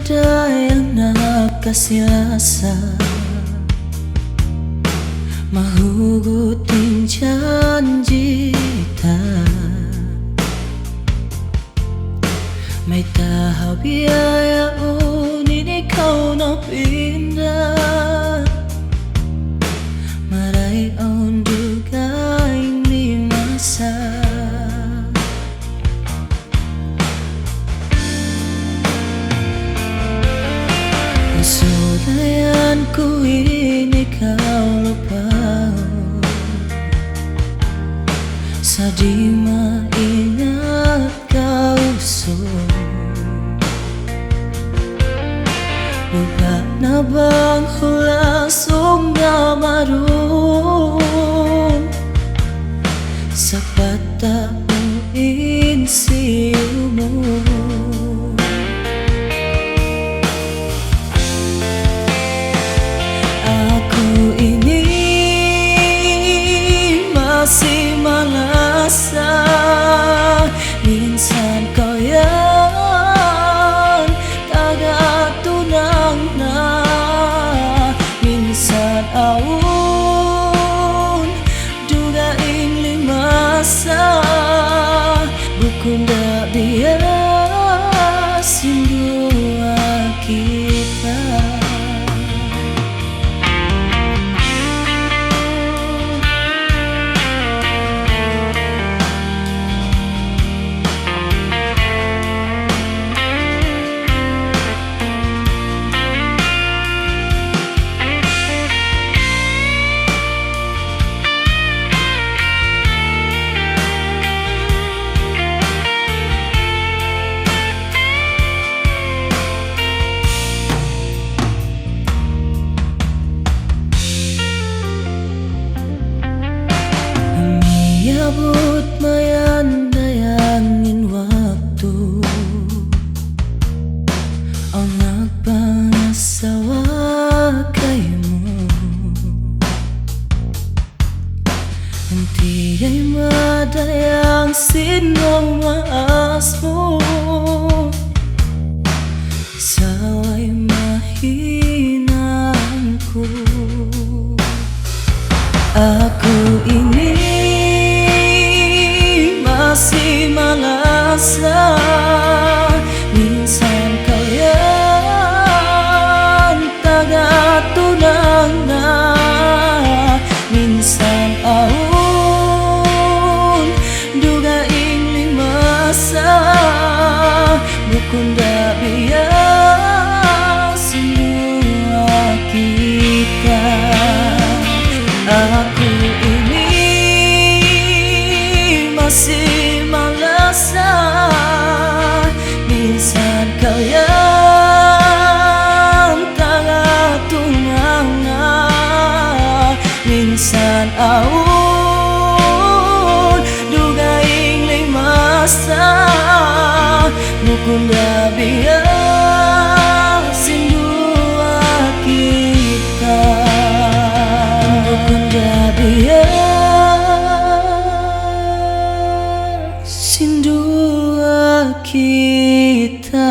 ada yang nak kasih rasa mahugutin janji ta may tahaw biaya unin ikaw na pindah maray ang dugay ni masa sulayan ko ikaw lupaw sa di maingat kausap lupa na bang hulasong na maroon sa patauin siyo mo. Masih malasa minsan kau yan tagatunang na minsan aun dugaing limasa bukunda biar sindua kita. Abot mayandayangin waktu ang nagpangasawa kayo hindi ay madayang sinong maas mo saway mahinaan ko ako ini masih malasa minsan kau yan tagatunang na minsan aun dugaing limasa bukunda biar semua kita. Aku ini masih malasa minsan kau yang tagatunang na minsan aun dugaing limasa bukunda biar sindua kita bukunda biar sindua kita.